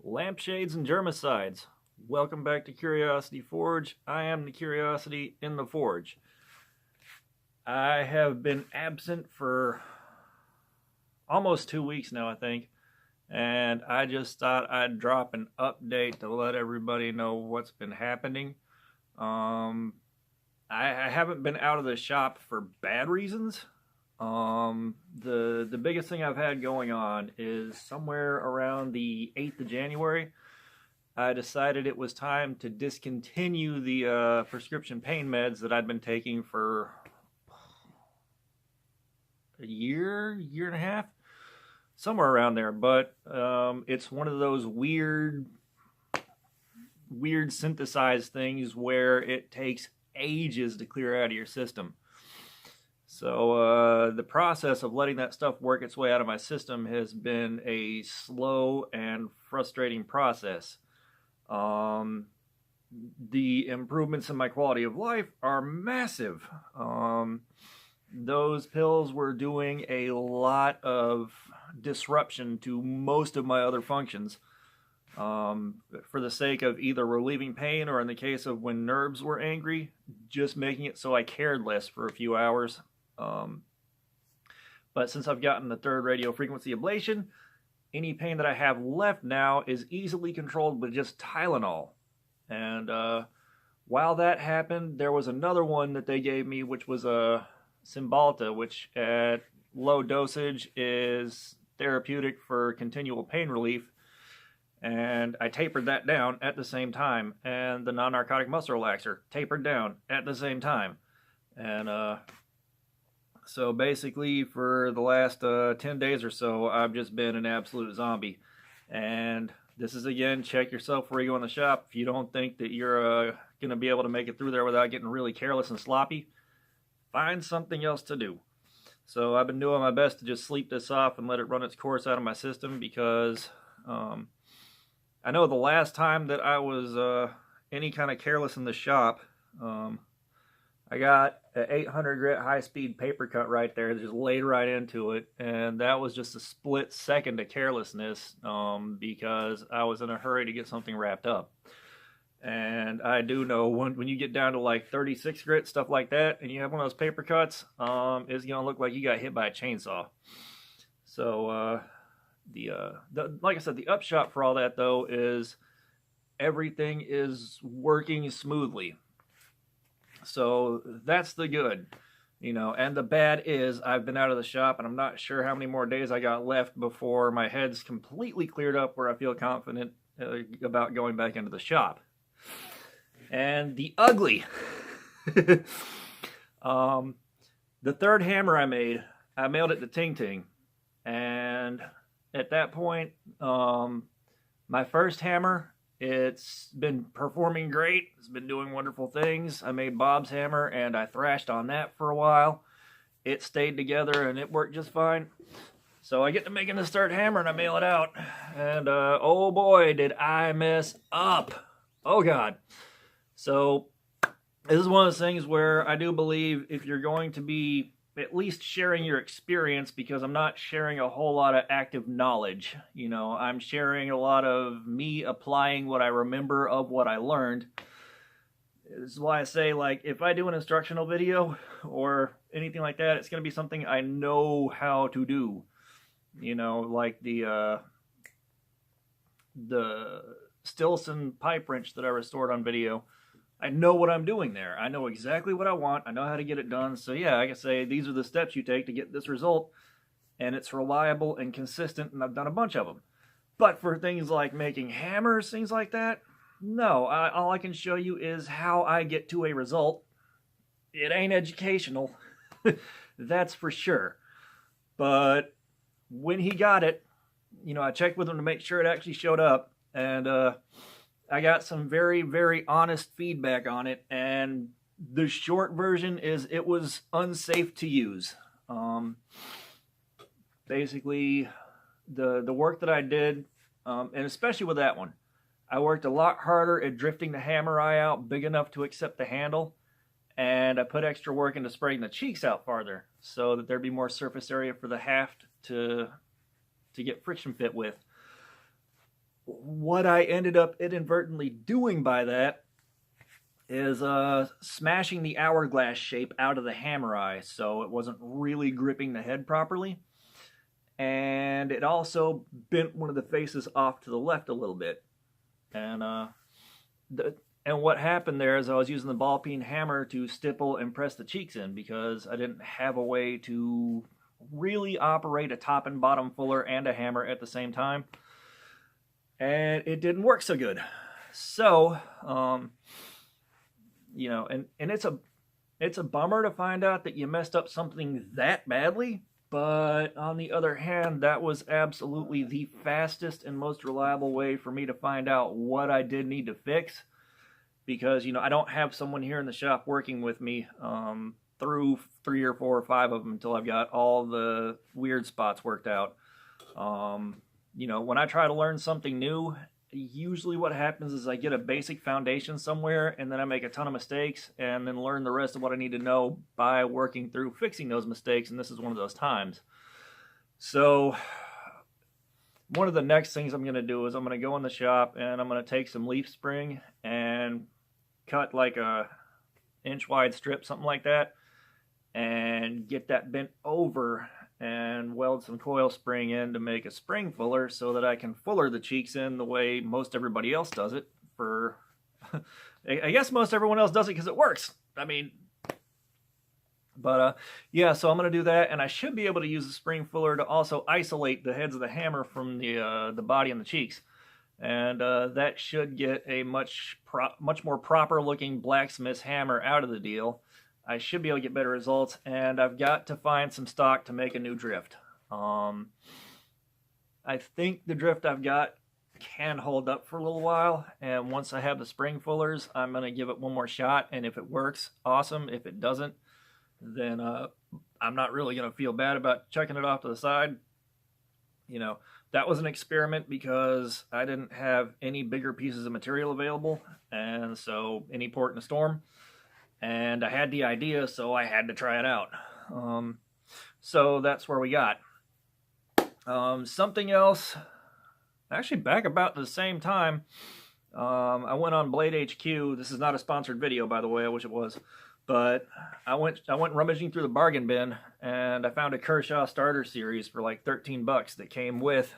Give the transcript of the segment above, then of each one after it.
Lampshades and germicides. Welcome back to Curiosity Forge. I am the Curiosity in the Forge. I have been absent for almost 2 weeks now, I think, and I just thought I'd drop an update to let everybody know what's been happening. I haven't been out of the shop for bad reasons. The biggest thing I've had going on is somewhere around the 8th of January. I decided it was time to discontinue the prescription pain meds that I'd been taking for a year and a half, somewhere around there. But it's one of those weird synthesized things where it takes ages to clear out of your system. So the process of letting that stuff work its way out of my system has been a slow and frustrating process. The improvements in my quality of life are massive. Those pills were doing a lot of disruption to most of my other functions. For the sake of either relieving pain or, in the case of when nerves were angry, just making it so I cared less for a few hours. But since I've gotten the third radio frequency ablation, any pain that I have left now is easily controlled with just Tylenol. And while that happened, there was another one that they gave me, which was a Cymbalta, which at low dosage is therapeutic for continual pain relief. And I tapered that down at the same time. And the non-narcotic muscle relaxer tapered down at the same time. And so basically for the last 10 days or so, I've just been an absolute zombie. And this is, again, check yourself before you go in the shop. If you don't think that you're going to be able to make it through there without getting really careless and sloppy, find something else to do. So I've been doing my best to just sleep this off and let it run its course out of my system, because I know the last time that I was any kind of careless in the shop, I got an 800 grit high-speed paper cut right there, just laid right into it, and that was just a split second of carelessness because I was in a hurry to get something wrapped up. And I do know when you get down to like 36 grit, stuff like that, and you have one of those paper cuts, it's going to look like you got hit by a chainsaw. So like I said, the upshot for all that, though, is everything is working smoothly. So that's the good, and the bad is I've been out of the shop, and I'm not sure how many more days I got left before my head's completely cleared up where I feel confident about going back into the shop. And the ugly, the third hammer I mailed it to Ting Ting. And at that point, my first hammer, it's been performing great. It's been doing wonderful things. I made Bob's hammer, and I thrashed on that for a while. It stayed together, and it worked just fine. So I get to making this third hammer, and I mail it out. And oh boy, did I mess up. Oh God. So this is one of those things where I do believe if you're going to be at least sharing your experience, because I'm not sharing a whole lot of active knowledge. I'm sharing a lot of me applying what I remember of what I learned. This is why I say, like, if I do an instructional video or anything like that, it's going to be something I know how to do. Like the Stilson pipe wrench that I restored on video. I know what I'm doing there. I know exactly what I want. I know how to get it done. So yeah, I can say these are the steps you take to get this result, and it's reliable and consistent, and I've done a bunch of them. But for things like making hammers, things like that, no. All I can show you is how I get to a result. It ain't educational. That's for sure. But when he got it, I checked with him to make sure it actually showed up, and I got some very, very honest feedback on it, and the short version is it was unsafe to use. Basically, the work that I did, and especially with that one, I worked a lot harder at drifting the hammer eye out big enough to accept the handle, and I put extra work into spraying the cheeks out farther so that there'd be more surface area for the haft to get friction fit with. what I ended up inadvertently doing by that is smashing the hourglass shape out of the hammer eye, so it wasn't really gripping the head properly. And it also bent one of the faces off to the left a little bit. And what happened there is I was using the ball peen hammer to stipple and press the cheeks in because I didn't have a way to really operate a top and bottom fuller and a hammer at the same time. And it didn't work so good. So, you know, and it's a bummer to find out that you messed up something that badly. But on the other hand, that was absolutely the fastest and most reliable way for me to find out what I did need to fix. Because, you know, I don't have someone here in the shop working with me through 3 or 4 or 5 of them until I've got all the weird spots worked out. You know, when I try to learn something new, usually what happens is I get a basic foundation somewhere and then I make a ton of mistakes and then learn the rest of what I need to know by working through fixing those mistakes, and this is one of those times. So one of the next things I'm going to do is I'm going to go in the shop and I'm going to take some leaf spring and cut like a inch wide strip, something like that, and get that bent over and weld some coil spring in to make a spring fuller so that I can fuller the cheeks in the way most everybody else does it. For I guess most everyone else does it because it works. I mean, but yeah, so I'm going to do that, and I should be able to use the spring fuller to also isolate the heads of the hammer from the body and the cheeks. And that should get a much more proper looking blacksmith's hammer out of the deal. I should be able to get better results, and I've got to find some stock to make a new drift. I think the drift I've got can hold up for a little while, and once I have the spring fullers, I'm going to give it one more shot, and if it works, awesome. If it doesn't, then I'm not really going to feel bad about chucking it off to the side. You know, that was an experiment because I didn't have any bigger pieces of material available, and so any port in a storm. And I had the idea, so I had to try it out. So that's where we got. Something else, actually back about the same time, I went on Blade HQ. This is not a sponsored video, by the way. I wish it was. But I went rummaging through the bargain bin, and I found a Kershaw Starter Series for like $13 that came with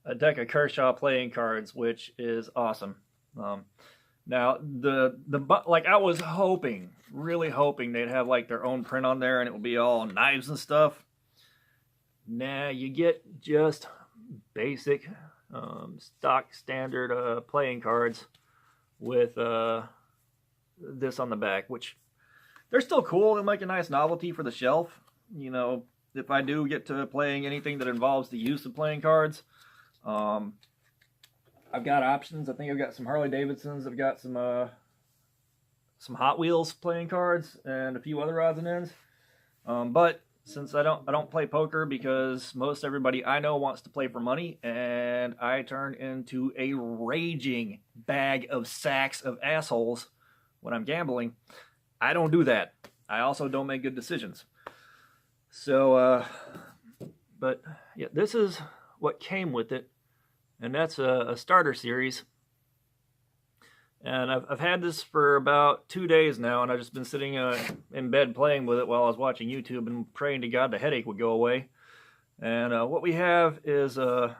a deck of Kershaw playing cards, which is awesome. Now, like I was really hoping they'd have like their own print on there and it would be all knives and stuff. Nah, you get just basic, stock standard playing cards with this on the back, which they're still cool. They'll make a nice novelty for the shelf. You know, if I do get to playing anything that involves the use of playing cards, I've got options. I think I've got some Harley Davidsons. I've got some Hot Wheels playing cards and a few other odds and ends. But since I don't play poker because most everybody I know wants to play for money, and I turn into a raging bag of sacks of assholes when I'm gambling, I don't do that. I also don't make good decisions. So, but yeah, this is what came with it. And that's a starter series. And I've had this for about 2 days now, and I've just been sitting in bed playing with it while I was watching YouTube and praying to God the headache would go away. And what we have is a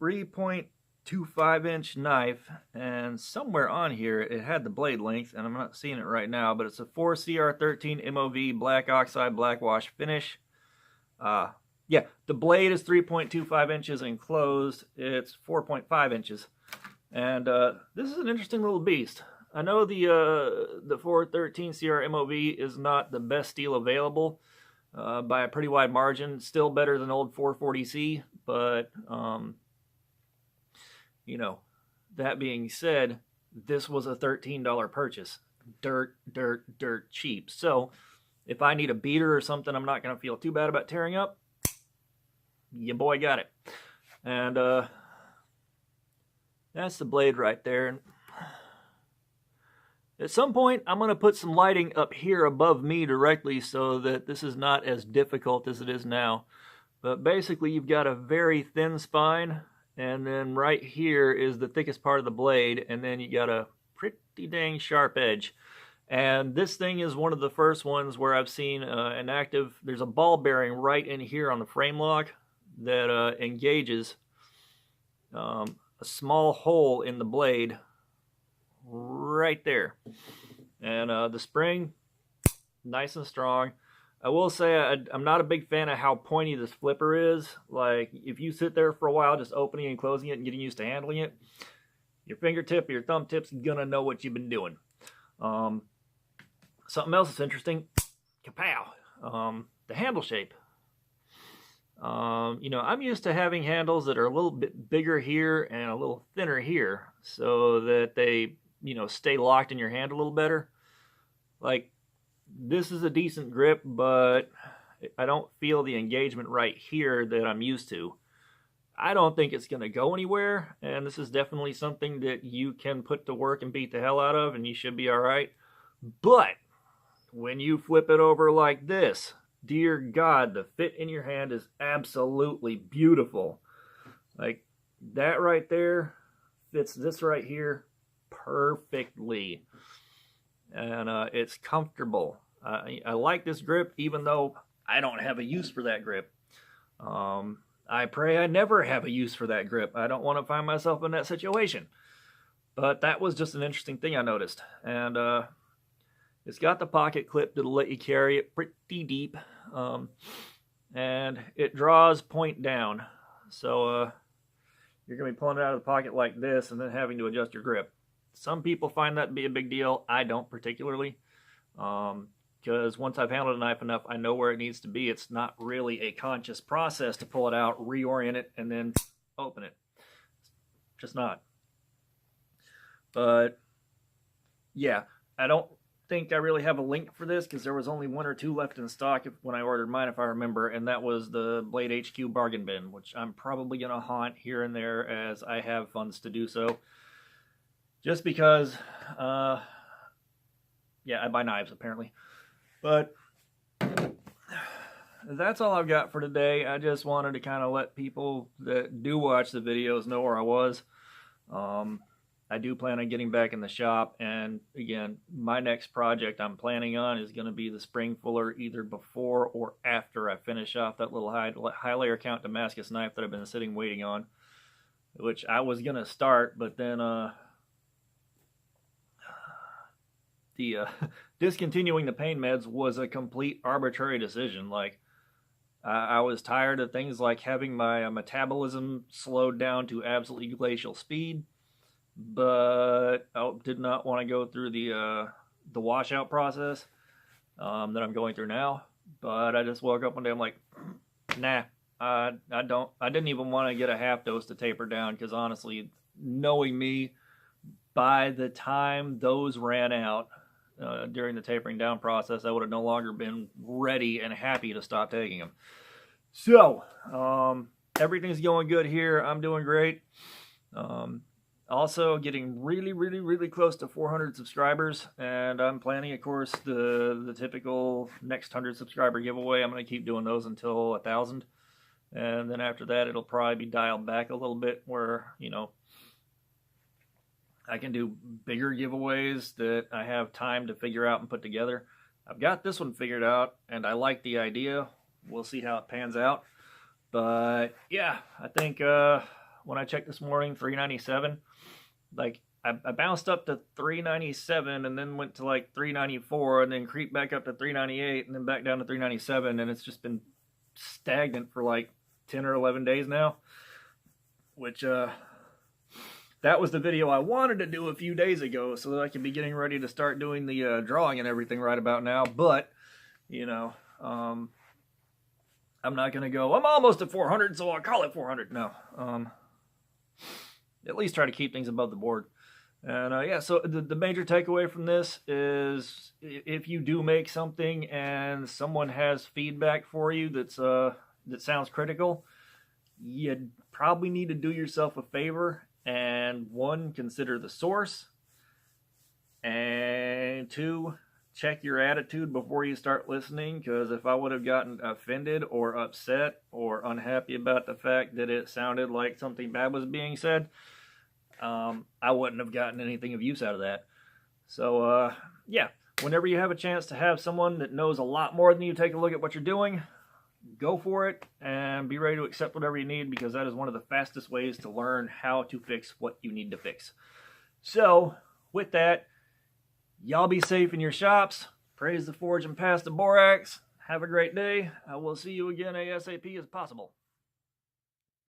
3.25-inch knife, and somewhere on here it had the blade length, and I'm not seeing it right now, but it's a 4CR13 MOV black oxide black wash finish. Yeah, the blade is 3.25 inches enclosed. It's 4.5 inches. And this is an interesting little beast. I know the 413 CR MOV is not the best steel available by a pretty wide margin. Still better than old 440C, but you know, that being said, this was a $13 purchase. Dirt cheap. So if I need a beater or something I'm not going to feel too bad about tearing up, your boy got it. And that's the blade right there. At some point I'm going to put some lighting up here above me directly so that this is not as difficult as it is now. But basically you've got a very thin spine, and then right here is the thickest part of the blade, and then you got a pretty dang sharp edge. And this thing is one of the first ones where I've seen an active, there's a ball bearing right in here on the frame lock that engages a small hole in the blade right there. And the spring, nice and strong. I will say I'm not a big fan of how pointy this flipper is. Like, if you sit there for a while just opening and closing it and getting used to handling it, your fingertip or your thumb tip's gonna know what you've been doing. Something else that's interesting, kapow, the handle shape. You know, I'm used to having handles that are a little bit bigger here and a little thinner here so that they, you know, stay locked in your hand a little better. Like, this is a decent grip, but I don't feel the engagement right here that I'm used to. I don't think it's going to go anywhere, and this is definitely something that you can put to work and beat the hell out of, and you should be all right. But when you flip it over like this, dear God, the fit in your hand is absolutely beautiful. Like, that right there fits this right here perfectly. And it's comfortable. I like this grip, even though I don't have a use for that grip. I pray I never have a use for that grip. I don't want to find myself in that situation. But that was just an interesting thing I noticed. And it's got the pocket clip that'll let you carry it pretty deep. And it draws point down. So you're going to be pulling it out of the pocket like this and then having to adjust your grip. Some people find that to be a big deal. I don't particularly. Because once I've handled a knife enough, I know where it needs to be. It's not really a conscious process to pull it out, reorient it, and then open it. Just not. But yeah, I don't think I really have a link for this because there was only 1 or 2 left in stock when I ordered mine, if I remember, and that was the Blade HQ bargain bin, which I'm probably going to haunt here and there as I have funds to do so. Just because, yeah, I buy knives apparently. But that's all I've got for today. I just wanted to kind of let people that do watch the videos know where I was. I do plan on getting back in the shop, and again, my next project I'm planning on is going to be the spring fuller either before or after I finish off that little high layer count Damascus knife that I've been sitting waiting on, which I was going to start, but then discontinuing the pain meds was a complete arbitrary decision. Like, I was tired of things like having my metabolism slowed down to absolutely glacial speed, but I did not want to go through the washout process that I'm going through now. But I just woke up one day, I'm like, nah, I didn't even want to get a half dose to taper down, because honestly, knowing me, by the time those ran out during the tapering down process, I would have no longer been ready and happy to stop taking them. So, everything's going good here. I'm doing great. Also getting really close to 400 subscribers, and I'm planning, of course, the typical next 100 subscriber giveaway. I'm going to keep doing those until 1,000, and then after that it'll probably be dialed back a little bit, where, you know, I can do bigger giveaways that I have time to figure out and put together. I've got this one figured out, and I like the idea. We'll see how it pans out. But yeah, I think when I checked this morning, 397. Like, I bounced up to 397 and then went to like 394 and then creeped back up to 398 and then back down to 397, and it's just been stagnant for like 10 or 11 days now, which that was the video I wanted to do a few days ago so that I could be getting ready to start doing the drawing and everything right about now. But, you know, I'm not going to go, I'm almost at 400, so I'll call it 400. No. At least try to keep things above the board. And yeah, so the major takeaway from this is, if you do make something and someone has feedback for you that sounds critical, you probably need to do yourself a favor and, 1, consider the source, and 2, check your attitude before you start listening, because if I would have gotten offended or upset or unhappy about the fact that it sounded like something bad was being said, I wouldn't have gotten anything of use out of that. So, yeah, whenever you have a chance to have someone that knows a lot more than you take a look at what you're doing, go for it and be ready to accept whatever you need, because that is one of the fastest ways to learn how to fix what you need to fix. So, with that, y'all be safe in your shops. Praise the forge and pass the borax. Have a great day. I will see you again ASAP as possible.